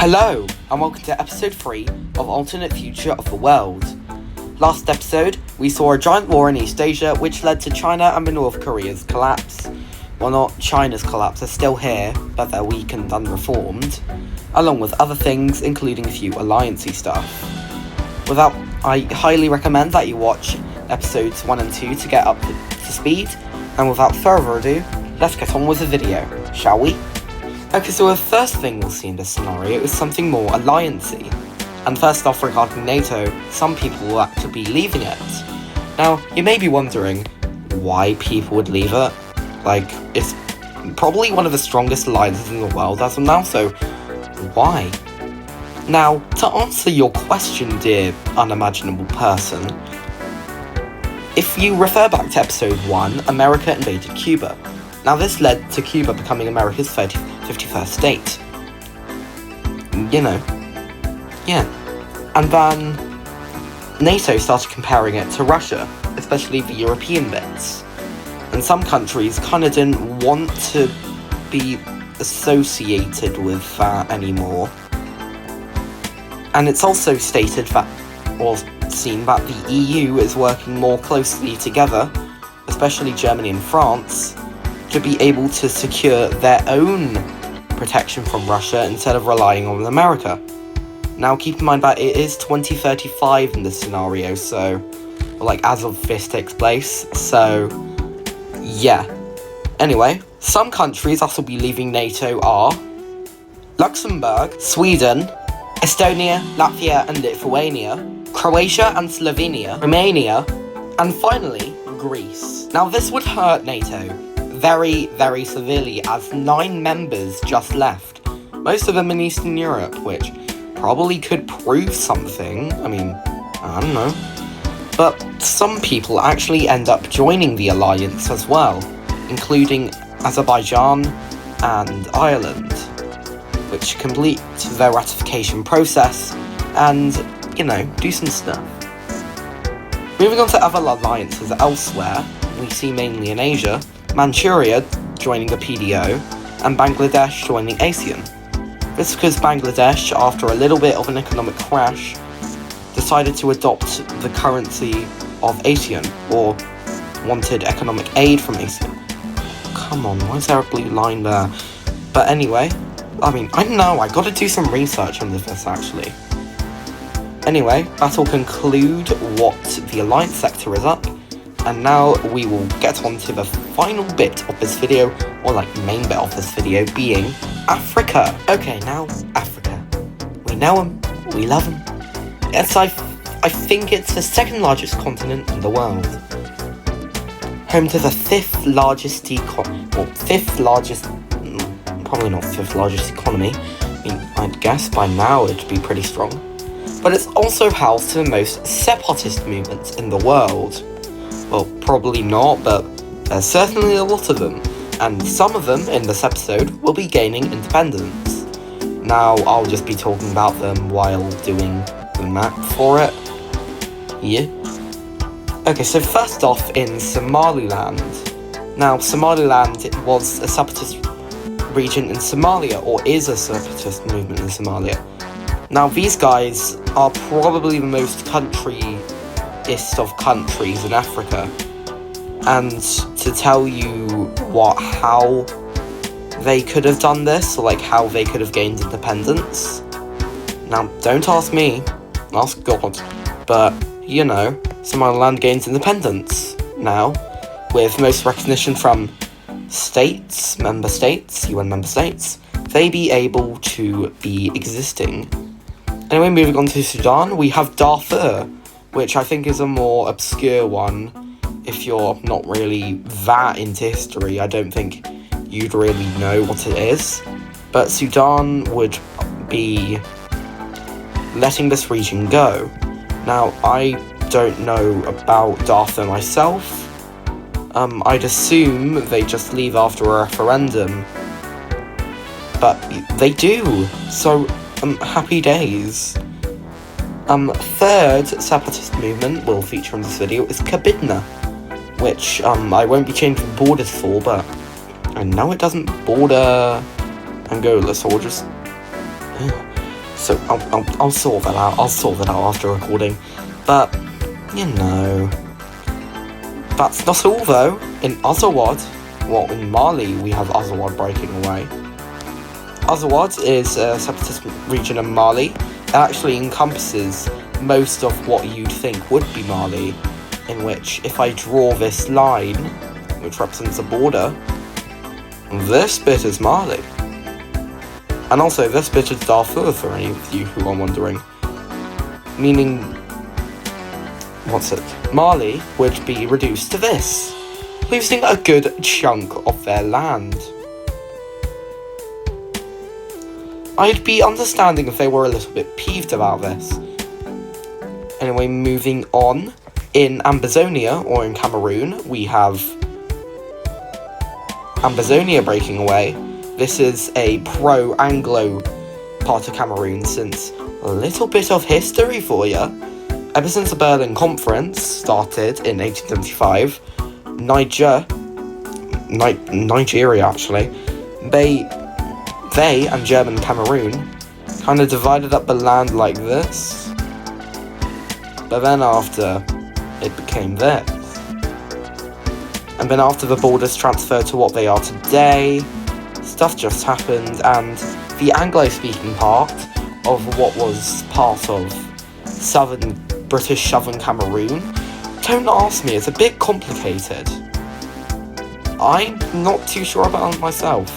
Hello, and welcome to episode 3 of Alternate Future of the World. Last episode, we saw a giant war in East Asia which led to China and North Korea's collapse. Well, not China's collapse, they're still here, but they're weak and unreformed, along with other things, including a few alliancey stuff. I highly recommend that you watch episodes 1 and 2 to get up to speed, and without further ado, let's get on with the video, shall we? Okay, so the first thing we'll see in this scenario is something more alliancey. And first off, regarding NATO, some people will actually be leaving it. Now, you may be wondering why people would leave it. Like, it's probably one of the strongest alliances in the world as of now, so why? Now, to answer your question, dear unimaginable person, if you refer back to episode 1, America invaded Cuba. Now, this led to Cuba becoming America's 51st state. Yeah. And then NATO started comparing it to Russia, especially the European bits. And some countries kind of didn't want to be associated with that anymore. And it's also stated that, or seen that the EU is working more closely together, especially Germany and France, to be able to secure their own protection from Russia instead of relying on America. Now keep in mind that it is 2035 in this scenario, so, as of this takes place, so, yeah. Anyway, some countries that will be leaving NATO are Luxembourg, Sweden, Estonia, Latvia and Lithuania, Croatia and Slovenia, Romania, and finally, Greece. Now this would hurt NATO very, very severely, as 9 members just left, most of them in Eastern Europe, which probably could prove something. I don't know. But some people actually end up joining the alliance as well, including Azerbaijan and Ireland, which complete their ratification process and, do some stuff. Moving on to other alliances elsewhere, we see mainly in Asia, Manchuria joining the PDO, and Bangladesh joining ASEAN. This is because Bangladesh, after a little bit of an economic crash, decided to adopt the currency of ASEAN, or wanted economic aid from ASEAN. Come on, why is there a blue line there? But anyway, I don't know, I gotta do some research on this actually. Anyway, that'll conclude what the alliance sector is up. And now we will get on to the final bit of this video, or main bit of this video, being Africa. Okay, now Africa. We know them, we love them. Yes, I think it's the second largest continent in the world. Home to the probably not fifth largest economy. I'd guess by now it'd be pretty strong. But it's also housed to the most separatist movements in the world. Well, probably not, but there's certainly a lot of them, and some of them in this episode will be gaining independence. Now, I'll just be talking about them while doing the map for it. Yeah. Okay, so first off in Somaliland. Now, Somaliland was a separatist region in Somalia, or is a separatist movement in Somalia. Now, these guys are probably the most of countries in Africa, and to tell you how they could have done this, or how they could have gained independence. Now, don't ask me, ask God, but Somaliland gains independence now, with most recognition from member states, UN member states, they be able to be existing. Anyway, moving on to Sudan, we have Darfur, which I think is a more obscure one. If you're not really that into history, I don't think you'd really know what it is. But Sudan would be letting this region go. Now, I don't know about Darfur myself. I'd assume they just leave after a referendum. But they do, so happy days. Third separatist movement we'll feature in this video is Cabinda, which I won't be changing borders for, but I know it doesn't border Angola, so we'll just So I'll sort that out. I'll sort that out after recording. But, you know, that's not all though. In Azawad, well, in Mali, we have Azawad breaking away. Azawad is a separatist region in Mali. It actually encompasses most of what you'd think would be Mali, in which, if I draw this line, which represents a border, this bit is Mali. And also, this bit is Darfur, for any of you who are wondering. Meaning, Mali would be reduced to this, losing a good chunk of their land. I'd be understanding if they were a little bit peeved about this. Anyway, moving on. In Ambazonia, or in Cameroon, we have Ambazonia breaking away. This is a pro-Anglo part of Cameroon, since a little bit of history for you. Ever since the Berlin Conference started in 1875, Nigeria actually, they and German Cameroon kind of divided up the land like this, but then after, it became this. And then after the borders transferred to what they are today, stuff just happened, and the Anglo-speaking part of what was part of British Southern Cameroon, don't ask me, it's a bit complicated. I'm not too sure about it myself,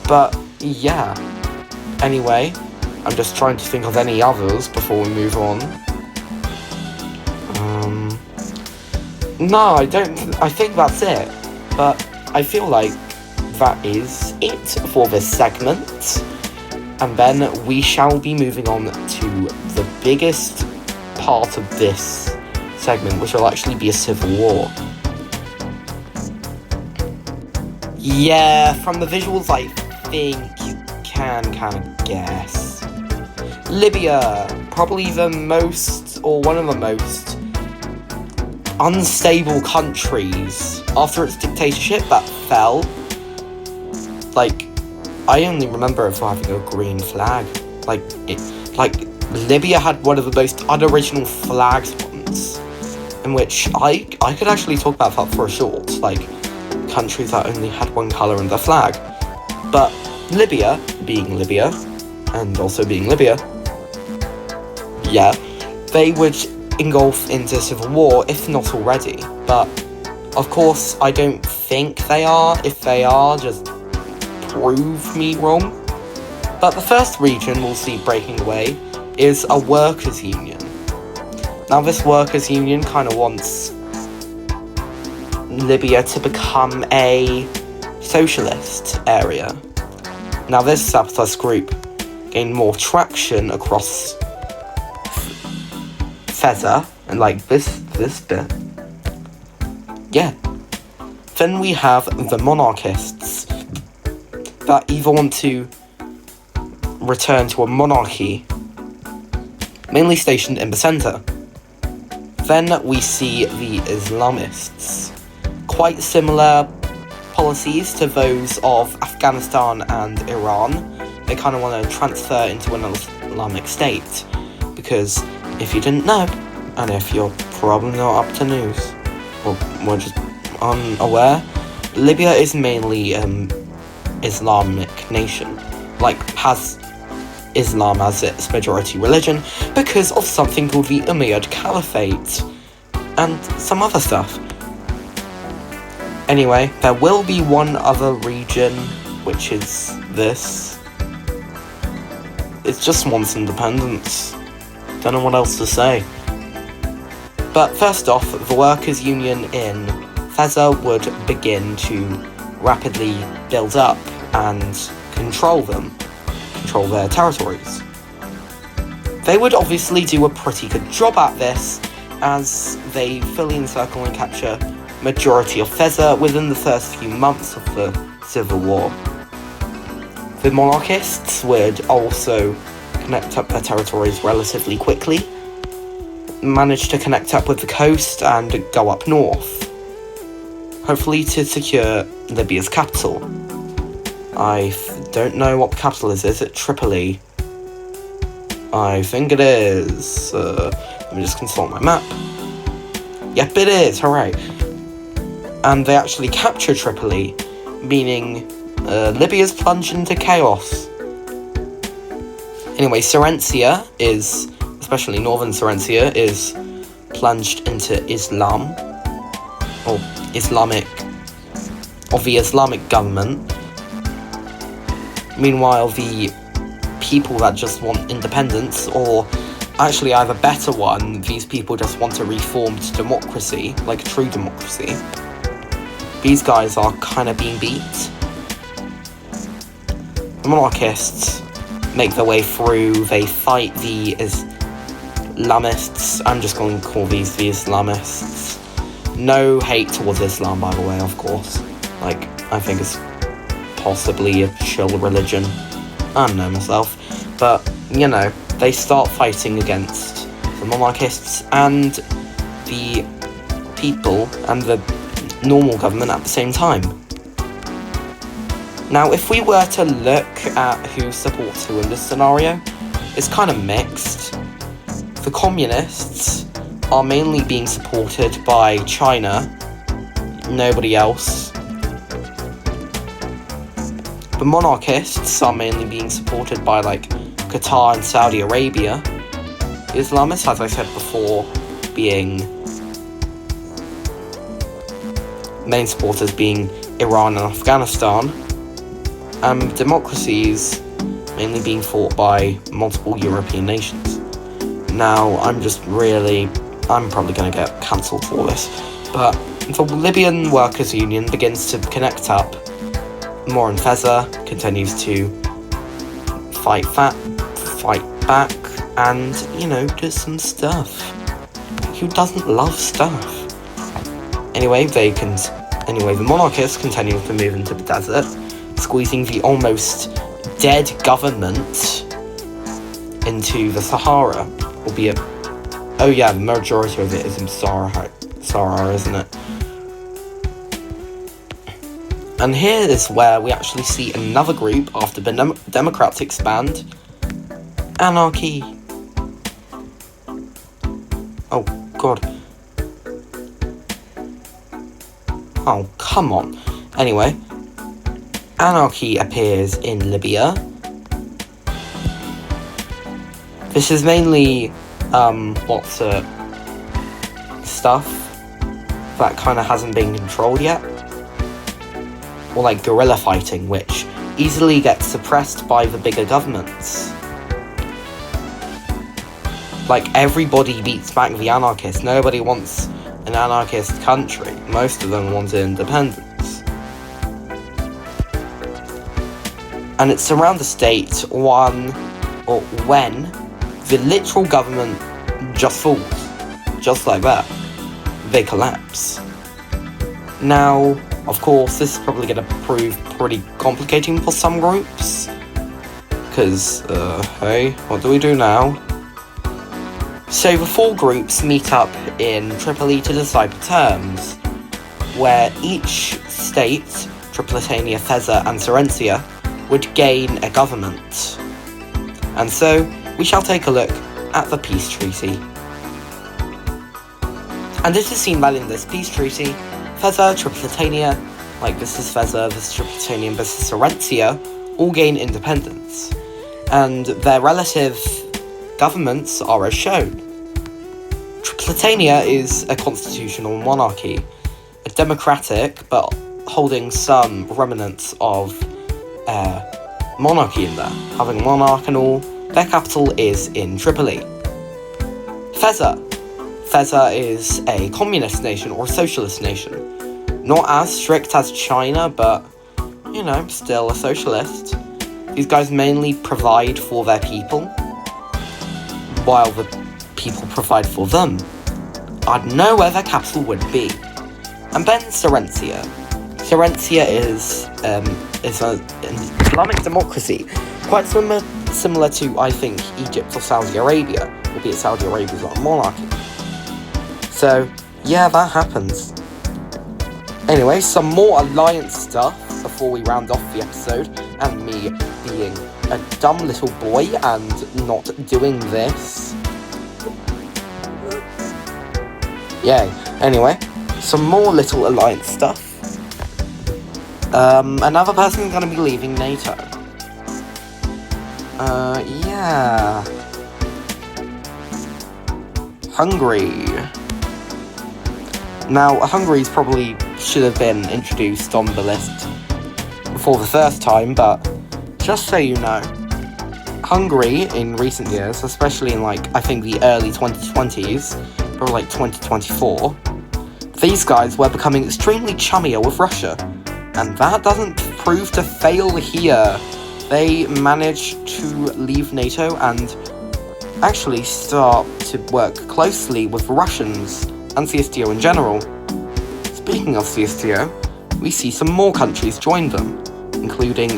but yeah. Anyway, I'm just trying to think of any others before we move on. No, I think that's it, but I feel like that is it for this segment, and then we shall be moving on to the biggest part of this segment, which will actually be a civil war. Yeah, from the visuals I think you can kind of guess. Libya, probably the most, or one of the most unstable countries after its dictatorship that fell. Like, I only remember it for having a green flag. Like Libya had one of the most unoriginal flags once, in which I could actually talk about that for a short, like, countries that only had one colour in their flag. But Libya, being Libya, and also being Libya, yeah, they would engulf into civil war, if not already. But, of course, I don't think they are. If they are, just prove me wrong. But the first region we'll see breaking away is a workers' union. Now, this workers' union kind of wants Libya to become a socialist area. Now, this separatist group gained more traction across Feza, and like this bit. Yeah. Then we have the monarchists that either want to return to a monarchy, mainly stationed in the centre. Then we see the Islamists. Quite similar policies to those of Afghanistan and Iran. They kind of want to transfer into an Islamic state, because if you didn't know, and if you're probably not up to news, or we're just unaware, Libya is mainly Islamic nation, like has Islam as its majority religion because of something called the Umayyad Caliphate and some other stuff. Anyway, there will be one other region, which is this. It just wants independence. Don't know what else to say. But first off, the workers' union in Feza would begin to rapidly build up and control their territories. They would obviously do a pretty good job at this, as they fully encircle and capture majority of Feza within the first few months of the civil war. The monarchists would also connect up their territories relatively quickly, manage to connect up with the coast and go up north, hopefully to secure Libya's capital. I don't know what the capital is it Tripoli? I think it is. Let me just consult my map. Yep, it is. Hooray. And they actually capture Tripoli, meaning Libya's plunged into chaos. Anyway, Serensia is, especially northern Serensia, is plunged into Islam, or the Islamic government. Meanwhile, the people that just want independence, or actually I have a better one, these people just want a reformed democracy, like a true democracy. These guys are kind of being beat. The monarchists make their way through, they fight the Islamists. I'm just going to call these the Islamists. No hate towards Islam, by the way, of course. Like, I think it's possibly a chill religion. I don't know myself. But, you know, they start fighting against the monarchists and the people and the normal government at the same time. Now, if we were to look at who supports who in this scenario, it's kind of mixed. The communists are mainly being supported by China, nobody else. The monarchists are mainly being supported by, like, Qatar and Saudi Arabia. The Islamists, as I said before, being main supporters being Iran and Afghanistan. Democracies mainly being fought by multiple European nations. Now, I'm probably going to get cancelled for this, but the Libyan Workers' Union begins to connect up. Moran Feza continues to fight back, and, you know, do some stuff. Who doesn't love stuff? Anyway, the monarchists continue to move into the desert, squeezing the almost dead government into the Sahara, albeit, oh yeah, the majority of it is in Sahara, isn't it? And here is where we actually see another group after the Democrats expand. Anarchy. Oh, God. Oh, come on. Anyway, anarchy appears in Libya. This is mainly, stuff that kind of hasn't been controlled yet. Or like guerrilla fighting, which easily gets suppressed by the bigger governments. Like, everybody beats back the anarchists. Nobody wants an anarchist country. Most of them want independence. And it's around the state when the literal government just falls. Just like that. They collapse. Now, of course, this is probably going to prove pretty complicating for some groups. Because, hey, what do we do now? So the four groups meet up in Tripoli to decide the terms, where each state, Tripolitania, Feza and Serensia, would gain a government. And so, we shall take a look at the peace treaty. And it is seen that in this peace treaty, Feza, Tripolitania, like this is Feza, this is Tripolitania, and this is Serensia, all gain independence. And their relative governments are as shown. Tripolitania is a constitutional monarchy, a democratic, but holding some remnants of monarchy in there, having a monarch and all. Their capital is in Tripoli. Feza is a communist nation or a socialist nation. Not as strict as China, but, you know, still a socialist. These guys mainly provide for their people, while the people provide for them. I'd know where their capital would be. And then Serensia. Serensia is an Islamic democracy, quite similar to, I think, Egypt or Saudi Arabia, albeit Saudi Arabia is not a monarchy. So, yeah, that happens. Anyway, some more alliance stuff before we round off the episode, and me being a dumb little boy and not doing this. Yay. Anyway, some more little alliance stuff. Another person is going to be leaving NATO. Yeah. Hungary. Now, Hungary probably should have been introduced on the list for the first time, but just so you know, Hungary in recent years, especially in I think the early 2020s, or 2024, these guys were becoming extremely chummier with Russia, and that doesn't prove to fail here. They managed to leave NATO and actually start to work closely with Russians and CSTO in general. Speaking of CSTO, we see some more countries join them, including,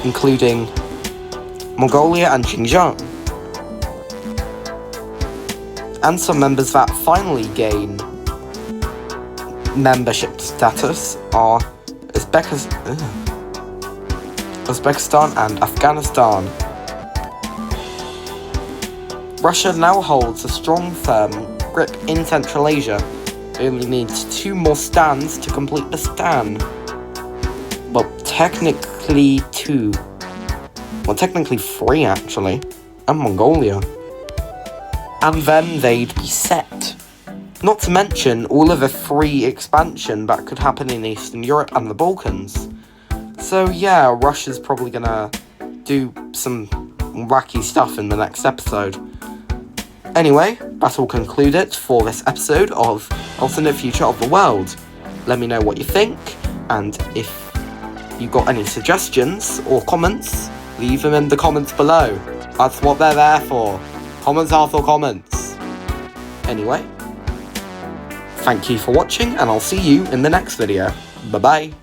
including Mongolia and Xinjiang. And some members that finally gain membership status are Uzbekistan and Afghanistan. Russia now holds a strong, firm grip in Central Asia. It only needs 2 more stands to complete the stan. Well, technically 2. Well, technically 3 actually. And Mongolia. And then they'd be set. Not to mention all of the free expansion that could happen in Eastern Europe and the Balkans. So yeah, Russia's probably gonna do some wacky stuff in the next episode. Anyway, that will conclude it for this episode of Alternate Future of the World. Let me know what you think, and if you got any suggestions or comments, leave them in the comments below. That's what they're there for. Comments are for comments. Anyway, thank you for watching, and I'll see you in the next video. Bye bye.